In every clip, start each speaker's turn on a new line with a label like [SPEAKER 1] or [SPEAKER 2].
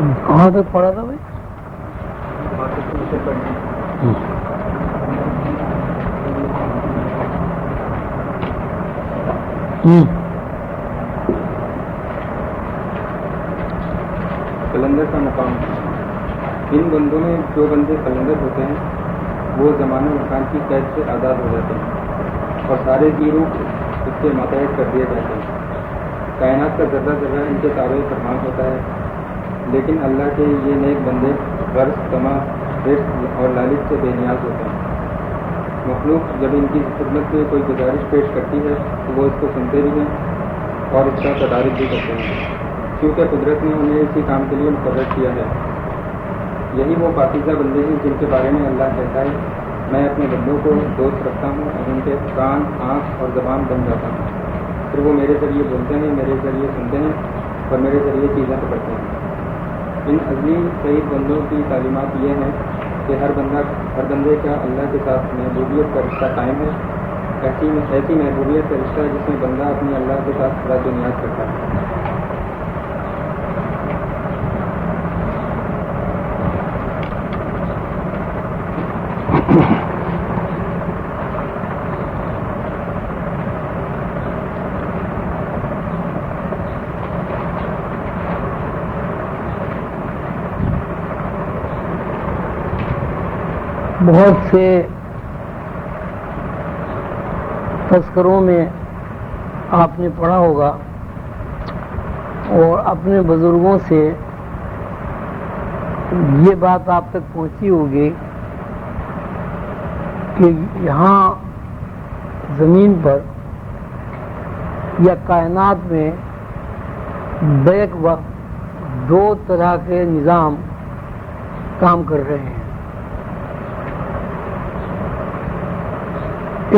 [SPEAKER 1] کہاں تک پڑھا تھا بھائی؟
[SPEAKER 2] قلندر کا مقام۔ ان بندوں میں جو بندے قلندر ہوتے ہیں وہ زمانہ مکان کی قید سے آزاد ہو جاتے ہیں اور سارے گیروں اس کے ماتحت کر دیے جاتے ہیں۔ کائنات کا ذرہ ذرہ ان کے تابع فرمان ہوتا ہے، لیکن اللہ کے یہ نیک بندے غرض، طمع، رزق اور لالچ سے بے نیاز ہوتے ہیں۔ مخلوق جب ان کی خدمت میں کوئی گزارش پیش کرتی ہے تو وہ اس کو سنتے بھی ہیں اور اس کا تدارک بھی کرتے ہیں، کیونکہ قدرت نے انہیں اسی کام کے لیے مقرر کیا ہے۔ یہی وہ پاکیزہ بندے ہیں جن کے بارے میں اللہ کہتا ہے، میں اپنے بندوں کو دوست رکھتا ہوں اور ان کے کان، آنکھ اور زبان بن جاتا ہوں، پھر وہ میرے ذریعے بولتے ہیں، میرے ذریعے سنتے ہیں اور میرے ذریعے چیزیں پکڑتے ہیں۔ ان ازلی سعید بندوں کی تعلیمات یہ ہیں کہ ہر بندے کا اللہ کے ساتھ محبوبیت کا رشتہ قائم ہے، ایسی محبوبیت کا رشتہ جس میں بندہ اپنی اللہ کے ساتھ خدا و نیاز کرتا ہے۔
[SPEAKER 1] بہت سے تذکروں میں آپ نے پڑھا ہوگا اور اپنے بزرگوں سے یہ بات آپ تک پہنچی ہوگی کہ یہاں زمین پر یا کائنات میں بیک وقت دو طرح کے نظام کام کر رہے ہیں۔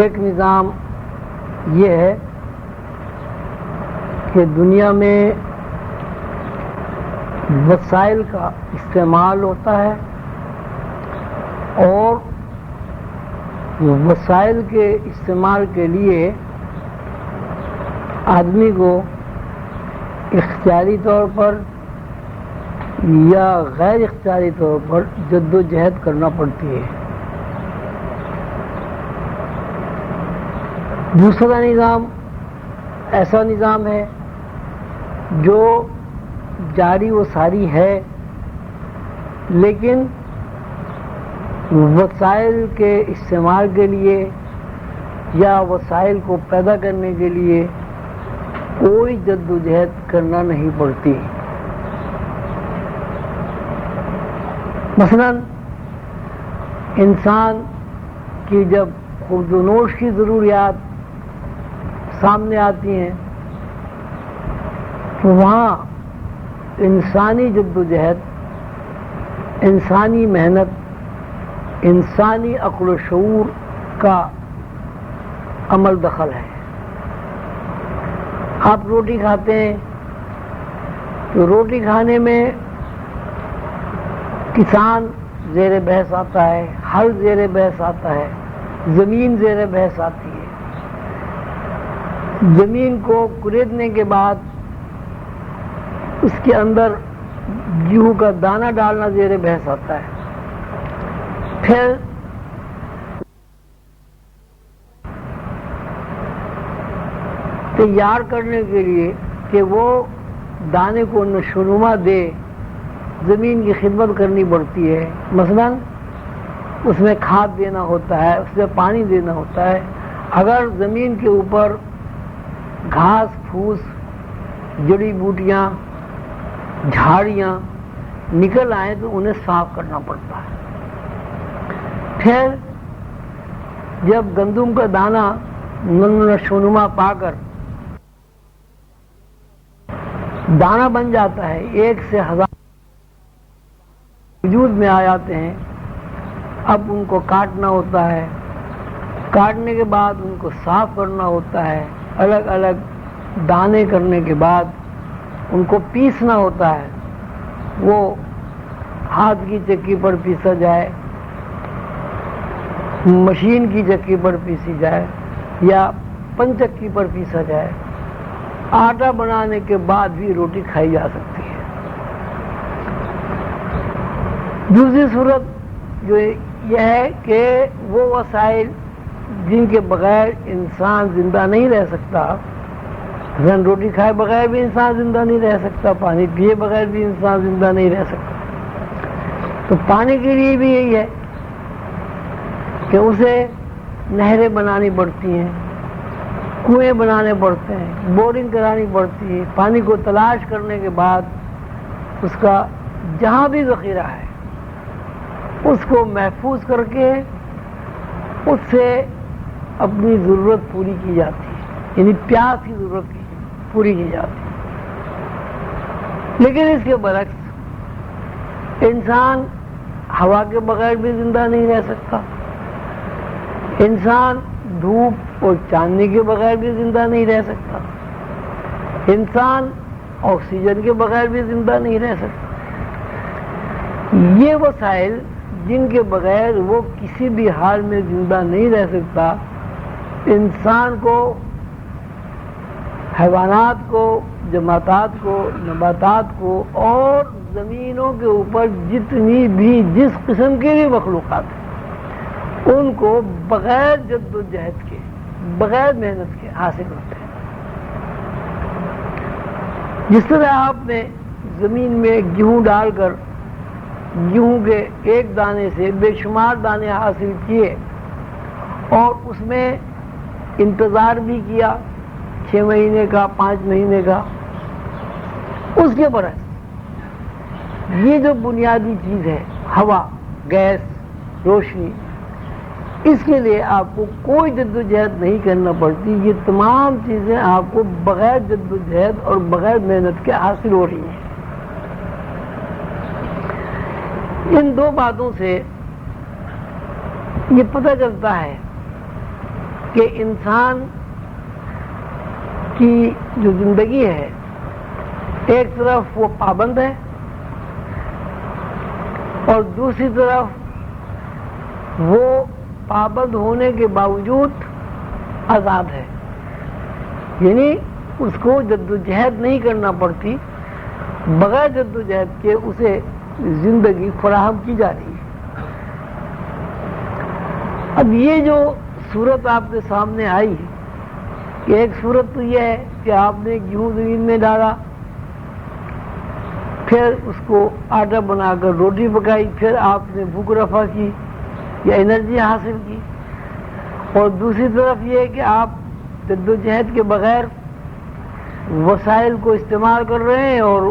[SPEAKER 1] ایک نظام یہ ہے کہ دنیا میں وسائل کا استعمال ہوتا ہے اور وسائل کے استعمال کے لیے آدمی کو اختیاری طور پر یا غیر اختیاری طور پر جد و جہد کرنا پڑتی ہے۔ دوسرا نظام ایسا نظام ہے جو جاری و ساری ہے، لیکن وسائل کے استعمال کے لیے یا وسائل کو پیدا کرنے کے لیے کوئی جد و جہد کرنا نہیں پڑتی۔ مثلا انسان کی جب خورد و نوش کی ضروریات سامنے آتی ہیں تو وہاں انسانی جد و جہد، انسانی محنت، انسانی عقل و شعور کا عمل دخل ہے۔ آپ روٹی کھاتے ہیں تو روٹی کھانے میں کسان زیر بحث آتا ہے، ہل زیر بحث آتا ہے، زمین زیر بحث آتی ہے۔ زمین کو کریدنے کے بعد اس کے اندر گیہوں کا دانہ ڈالنا زیر بحث آتا ہے۔ پھر تیار کرنے کے لیے کہ وہ دانے کو نشوونما دے، زمین کی خدمت کرنی پڑتی ہے۔ مثلا اس میں کھاد دینا ہوتا ہے، اس میں پانی دینا ہوتا ہے۔ اگر زمین کے اوپر گھاس پھوس، جڑی بوٹیاں، جھاڑیاں نکل آئیں تو انہیں صاف کرنا پڑتا ہے۔ پھر جب گندم کا دانہ نشوونما پا کر دانہ بن جاتا ہے، 1 سے 1000 وجود میں آ جاتے ہیں، اب ان کو کاٹنا ہوتا ہے۔ کاٹنے کے بعد ان کو صاف کرنا ہوتا ہے، الگ الگ دانے کرنے کے بعد ان کو پیسنا ہوتا ہے۔ وہ ہاتھ کی چکی پر پیسا جائے، مشین کی چکی پر پیسی جائے یا پن چکی پر پیسا جائے، آٹا بنانے کے بعد بھی روٹی کھائی جا سکتی ہے۔ دوسری صورت جو یہ ہے کہ وہ وسائل جن کے بغیر انسان زندہ نہیں رہ سکتا، مثلا روٹی کھائے بغیر بھی انسان زندہ نہیں رہ سکتا، پانی پیے بغیر بھی انسان زندہ نہیں رہ سکتا، تو پانی کے لیے بھی یہی ہے کہ اسے نہریں بنانی پڑتی ہیں، کنویں بنانے پڑتے ہیں، بورنگ کرانی پڑتی ہے، پانی کو تلاش کرنے کے بعد اس کا جہاں بھی ذخیرہ ہے اس کو محفوظ کر کے اس سے اپنی ضرورت پوری کی جاتی ہے، یعنی پیاس کی ضرورت پوری کی جاتی ہے۔ لیکن اس کے برعکس انسان ہوا کے بغیر بھی زندہ نہیں رہ سکتا، انسان دھوپ اور چاندنی کے بغیر بھی زندہ نہیں رہ سکتا، انسان آکسیجن کے بغیر بھی زندہ نہیں رہ سکتا۔ یہ وسائل جن کے بغیر وہ کسی بھی حال میں زندہ نہیں رہ سکتا، انسان کو، حیوانات کو، جماعتات کو، نباتات کو اور زمینوں کے اوپر جتنی بھی جس قسم کی بھی مخلوقات ہیں ان کو بغیر جد و جہد کے، بغیر محنت کے حاصل ہوتے ہیں۔ جس طرح آپ نے زمین میں گیہوں ڈال کر گیہوں کے ایک دانے سے بے شمار دانے حاصل کیے اور اس میں انتظار بھی کیا 6 مہینے کا، 5 مہینے کا، اس کے برعکس یہ جو بنیادی چیز ہے ہوا، گیس، روشنی، اس کے لیے آپ کو کوئی جد و جہد نہیں کرنا پڑتی، یہ تمام چیزیں آپ کو بغیر جد و جہد اور بغیر محنت کے حاصل ہو رہی ہیں۔ ان دو باتوں سے یہ پتہ چلتا ہے کہ انسان کی جو زندگی ہے ایک طرف وہ پابند ہے اور دوسری طرف وہ پابند ہونے کے باوجود آزاد ہے، یعنی اس کو جد و جہد نہیں کرنا پڑتی، بغیر جد و جہد کے اسے زندگی فراہم کی جا رہی ہے۔ اب یہ جو صورت آپ کے سامنے آئی کہ ایک صورت تو یہ ہے کہ آپ نے گیہوں زمین میں ڈالا، پھر اس کو آٹا بنا کر روٹی پکائی، پھر آپ نے بھوک رفع کی یا انرجی حاصل کی، اور دوسری طرف یہ ہے کہ آپ جد و جہد کے بغیر وسائل کو استعمال کر رہے ہیں اور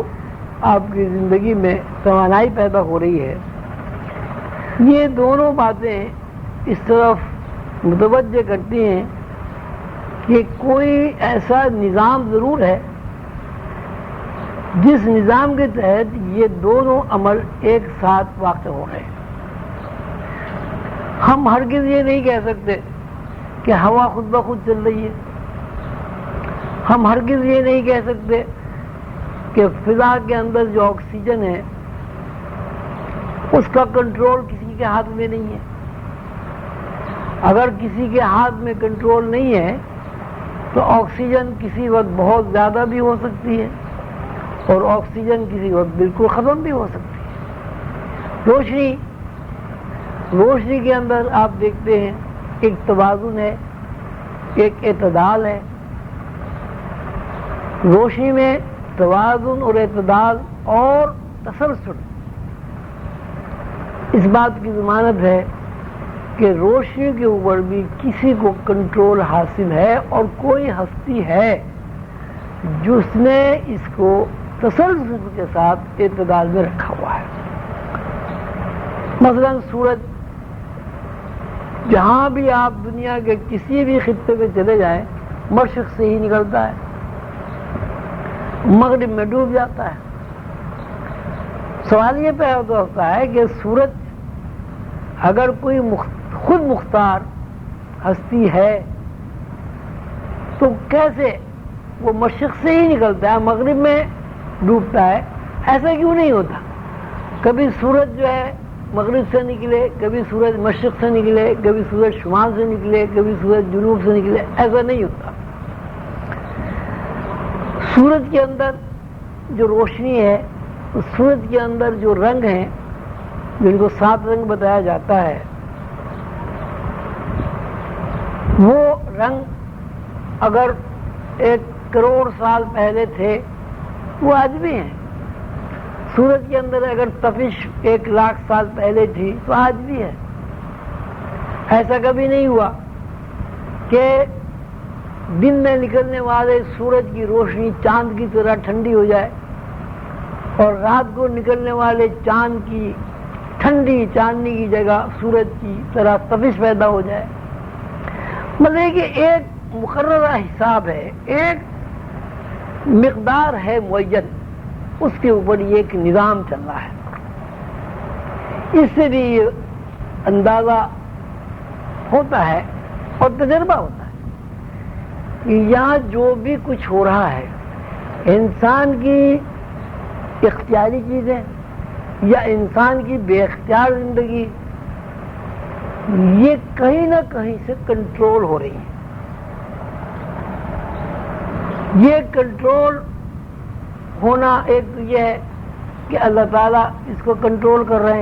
[SPEAKER 1] آپ کی زندگی میں توانائی پیدا ہو رہی ہے۔ یہ دونوں باتیں اس طرف متوجہ کرتی ہیں کہ کوئی ایسا نظام ضرور ہے جس نظام کے تحت یہ دونوں عمل ایک ساتھ واقع ہو رہے ہیں۔ ہم ہرگز یہ نہیں کہہ سکتے کہ ہوا خود بخود چل رہی ہے، ہم ہرگز یہ نہیں کہہ سکتے کہ فضا کے اندر جو آکسیجن ہے اس کا کنٹرول کسی کے ہاتھ میں نہیں ہے۔ اگر کسی کے ہاتھ میں کنٹرول نہیں ہے تو آکسیجن کسی وقت بہت زیادہ بھی ہو سکتی ہے اور آکسیجن کسی وقت بالکل ختم بھی ہو سکتی ہے۔ روشنی کے اندر آپ دیکھتے ہیں ایک توازن ہے، ایک اعتدال ہے۔ روشنی میں توازن اور اعتدال اور تسلسل اس بات کی ضمانت ہے کہ روشنی کے اوپر بھی کسی کو کنٹرول حاصل ہے اور کوئی ہستی ہے جس نے اس کو تسلسل کے ساتھ اعتدال میں رکھا ہوا ہے۔ مثلا سورج جہاں بھی آپ دنیا کے کسی بھی خطے پہ چلے جائیں مشرق سے ہی نکلتا ہے، مغرب میں ڈوب جاتا ہے۔ سوال یہ پیدا ہوتا ہے کہ سورج اگر کوئی خود مختار ہستی ہے تو کیسے وہ مشرق سے ہی نکلتا ہے مغرب میں ڈوبتا ہے؟ ایسا کیوں نہیں ہوتا؟ کبھی سورج جو ہے مغرب سے نکلے، کبھی سورج مشرق سے نکلے، کبھی سورج شمال سے نکلے، کبھی سورج جنوب سے نکلے، ایسا نہیں ہوتا۔ سورج کے اندر جو روشنی ہے، اس سورج کے اندر جو رنگ ہیں، جن کو 7 رنگ بتایا جاتا ہے، وہ رنگ اگر 1 کروڑ سال پہلے تھے وہ آج بھی ہیں. سورج کے اندر اگر تپش 1 لاکھ سال پہلے تھی تو آج بھی ہے. ایسا کبھی نہیں ہوا کہ دن میں نکلنے والے سورج کی روشنی چاند کی طرح ٹھنڈی ہو جائے اور رات کو نکلنے والے چاند کی ٹھنڈی چاندنی کی جگہ سورج کی طرح تپش پیدا ہو جائے. مطلب کہ ایک مقررہ حساب ہے، ایک مقدار ہے معین، اس کے اوپر یہ ایک نظام چل رہا ہے. اس سے بھی اندازہ ہوتا ہے اور تجربہ ہوتا ہے کہ یہاں جو بھی کچھ ہو رہا ہے انسان کی اختیاری چیزیں یا انسان کی بے اختیار زندگی، یہ کہیں نہ کہیں سے کنٹرول ہو رہی ہے. یہ کنٹرول ہونا ایک یہ ہے کہ اللہ تعالیٰ اس کو کنٹرول کر رہے ہیں.